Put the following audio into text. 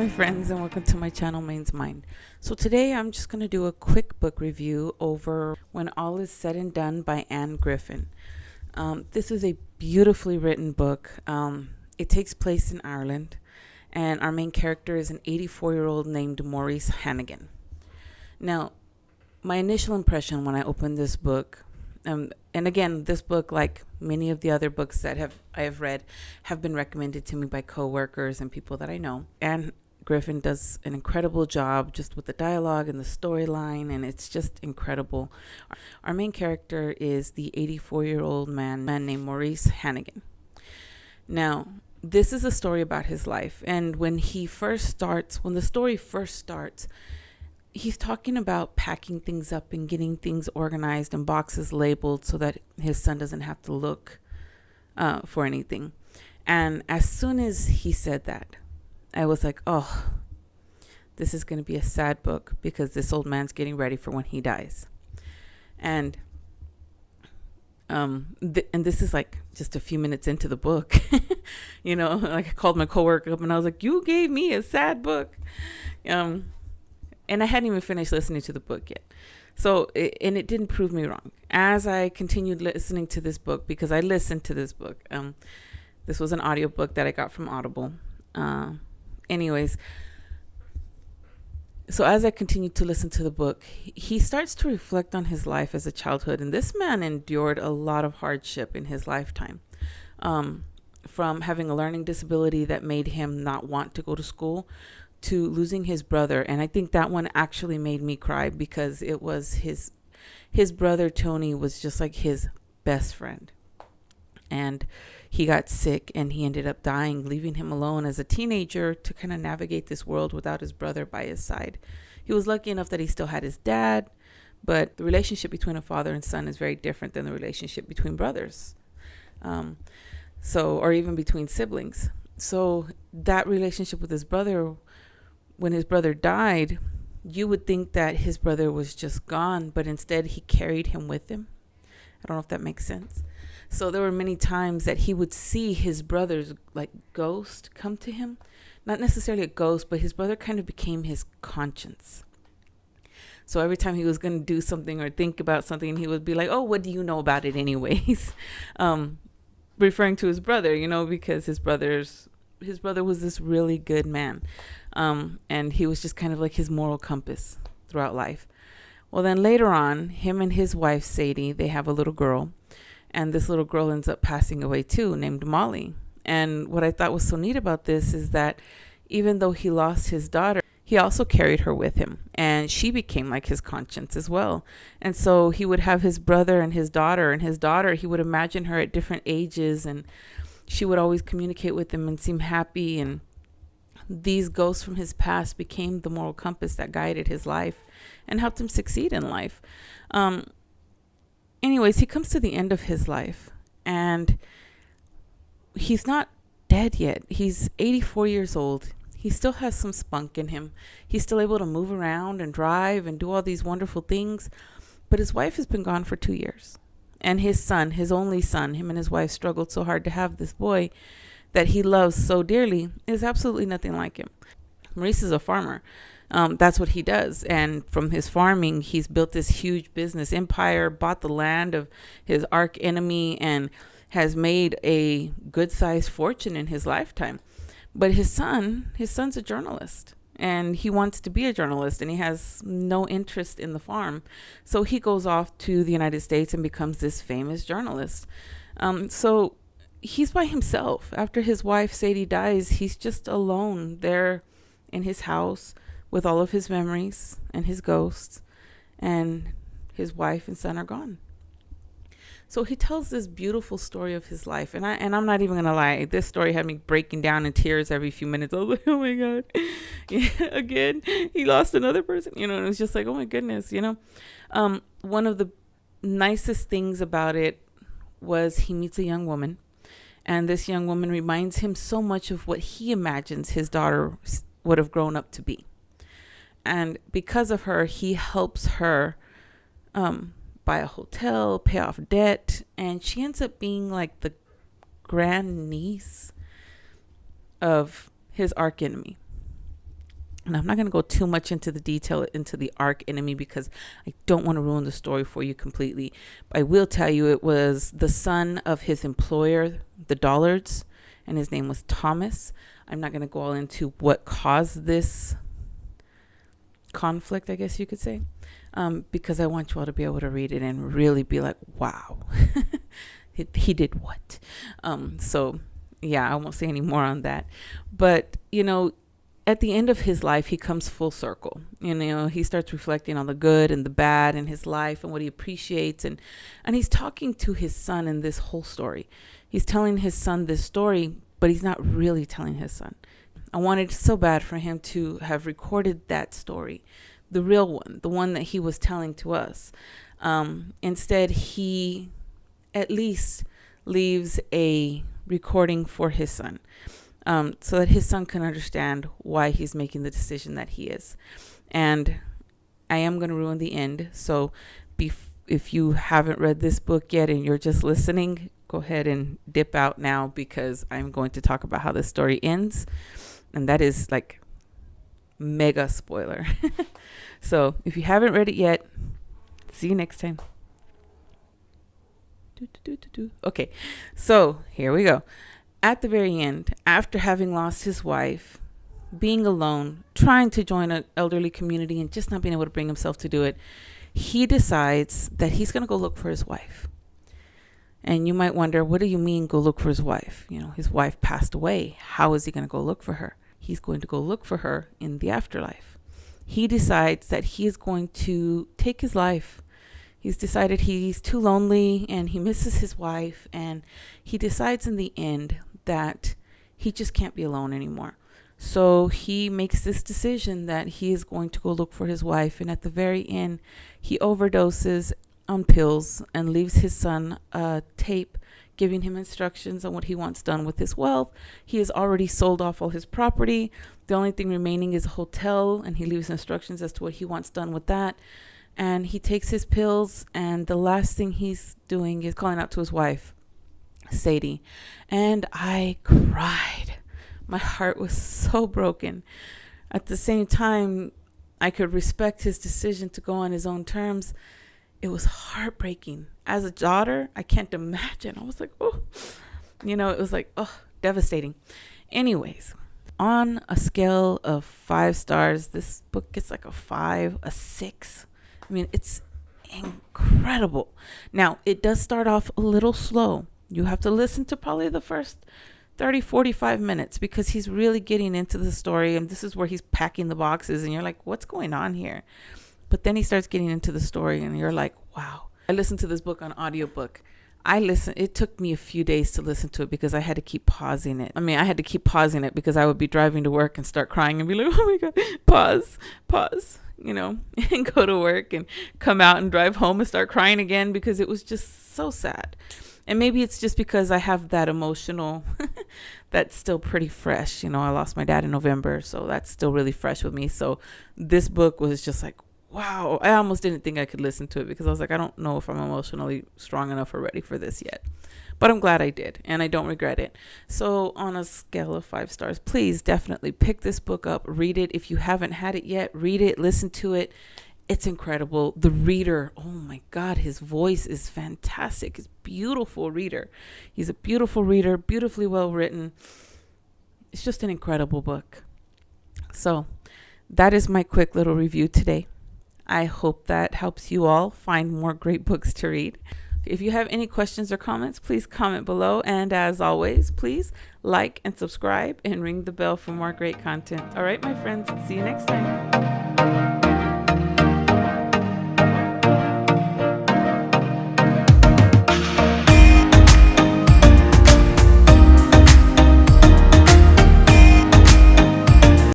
my friends, and welcome to my channel, Maine's Mind. So today I'm just going to do a quick book review over When All Is Said and Done by Griffin. This is a beautifully written book. It takes place in Ireland, and our main character is an 84-year-old named Maurice Hannigan. Now, my initial impression when I opened this book, and again, this book, like many of the other books that I have read, have been recommended to me by coworkers and people that I know. And Griffin does an incredible job just with the dialogue and the storyline, and it's just incredible. Our main character is the 84-year-old man named Maurice Hannigan. Now, this is a story about his life, and when the story first starts, he's talking about packing things up and getting things organized and boxes labeled so that his son doesn't have to look for anything. And as soon as he said that, I was like, oh, this is going to be a sad book because this old man's getting ready for when he dies. And and this is like just a few minutes into the book. Like I called my coworker up and I was like, you gave me a sad book. And I hadn't even finished listening to the book yet. So, it didn't prove me wrong. As I continued listening to this book, because I listened to this book. This was an audiobook that I got from Audible. Anyways, so as I continued to listen to the book, he starts to reflect on his life as a childhood. And this man endured a lot of hardship in his lifetime. From having a learning disability that made him not want to go to school, to losing his brother. And I think that one actually made me cry because it was his brother Tony was just like his best friend, and he got sick and he ended up dying, leaving him alone as a teenager to kind of navigate this world without his brother by his side. He was lucky enough that he still had his dad, but the relationship between a father and son is very different than the relationship between brothers, or even between siblings. So that relationship with his brother, when his brother died, you would think that his brother was just gone, but instead he carried him with him. I don't know if that makes sense. So there were many times that he would see his brother's like ghost come to him. Not necessarily a ghost, but his brother kind of became his conscience. So every time he was going to do something or think about something, he would be like, oh, what do you know about it anyways? Referring to his brother, because his brother was this really good man. And he was just kind of like his moral compass throughout life. Well, then later on, him and his wife, Sadie, they have a little girl. And this little girl ends up passing away too, named Molly. And what I thought was so neat about this is that even though he lost his daughter, he also carried her with him. And she became like his conscience as well. And so he would have his brother and his daughter. And his daughter, he would imagine her at different ages. And she would always communicate with him and seem happy. And these ghosts from his past became the moral compass that guided his life and helped him succeed in life. Anyways, he comes to the end of his life and he's not dead yet. He's 84 years old. He still has some spunk in him. He's still able to move around and drive and do all these wonderful things. But his wife has been gone for 2 years. And his son, his only son, him and his wife struggled so hard to have this boy that he loves so dearly, is absolutely nothing like him. Maurice is a farmer. That's what he does. And from his farming, he's built this huge business empire, bought the land of his arch enemy, and has made a good-sized fortune in his lifetime. But his son's a journalist, and he wants to be a journalist, and he has no interest in the farm. So he goes off to the United States and becomes this famous journalist. So he's by himself. After his wife, Sadie, dies, he's just alone there in his house with all of his memories and his ghosts, and his wife and son are gone. So he tells this beautiful story of his life. And I'm not even going to lie. This story had me breaking down in tears every few minutes. I was like, oh my God, again, he lost another person, and it was just like, oh my goodness, one of the nicest things about it was he meets a young woman, and this young woman reminds him so much of what he imagines his daughter would have grown up to be. And because of her, he helps her buy a hotel, pay off debt, and she ends up being like the grandniece of his arch enemy. And I'm not going to go too much into the detail into the arch enemy because I don't want to ruin the story for you completely. But I will tell you it was the son of his employer, the Dollards, and his name was Thomas. I'm not going to go all into what caused this conflict, I guess you could say, because I want you all to be able to read it and really be like, wow, he did what? So, yeah, I won't say any more on that. But, at the end of his life, he comes full circle. He starts reflecting on the good and the bad in his life and what he appreciates. And he's talking to his son in this whole story. He's telling his son this story, but he's not really telling his son. I wanted so bad for him to have recorded that story, the real one, the one that he was telling to us. Instead, he at least leaves a recording for his son. So that his son can understand why he's making the decision that he is. And I am going to ruin the end. So if you haven't read this book yet and you're just listening, go ahead and dip out now because I'm going to talk about how the story ends. And that is like mega spoiler. So if you haven't read it yet, see you next time. Okay, so here we go. At the very end, after having lost his wife, being alone, trying to join an elderly community and just not being able to bring himself to do it, he decides that he's going to go look for his wife. And you might wonder, what do you mean go look for his wife? His wife passed away. How is he going to go look for her? He's going to go look for her in the afterlife. He decides that he is going to take his life. He's decided he's too lonely and he misses his wife. And he decides in the end that he just can't be alone anymore. So he makes this decision that he is going to go look for his wife. And at the very end, he overdoses on pills and leaves his son a tape giving him instructions on what he wants done with his wealth. He has already sold off all his property. The only thing remaining is a hotel, and he leaves instructions as to what he wants done with that. And he takes his pills, and the last thing he's doing is calling out to his wife, Sadie. And I cried. My heart was so broken. At the same time, I could respect his decision to go on his own terms. It was heartbreaking. As a daughter, I can't imagine. I was like, oh, it was like, oh, devastating. Anyways, on a scale of 5 stars, this book gets like a 5, a 6. I mean, it's incredible. Now, it does start off a little slow. You have to listen to probably the first 30, 45 minutes because he's really getting into the story. And this is where he's packing the boxes. And you're like, what's going on here? But then he starts getting into the story and you're like, wow. I listened to this book on audiobook. It took me a few days to listen to it because I had to keep pausing it. I had to keep pausing it because I would be driving to work and start crying and be like, oh my God, pause, and go to work and come out and drive home and start crying again because it was just so sad. And maybe it's just because I have that emotional, that's still pretty fresh. I lost my dad in November, so that's still really fresh with me. So this book was just like, wow. I almost didn't think I could listen to it because I was like, I don't know if I'm emotionally strong enough or ready for this yet. But I'm glad I did, and I don't regret it. So on a scale of 5 stars, please definitely pick this book up, read it. If you haven't had it yet, read it, listen to it. It's incredible. The reader, oh my God, his voice is fantastic. He's a beautiful reader. He's a beautiful reader, beautifully well written. It's just an incredible book. So that is my quick little review today. I hope that helps you all find more great books to read. If you have any questions or comments, please comment below. And as always, please like and subscribe and ring the bell for more great content. All right, my friends, see you next time.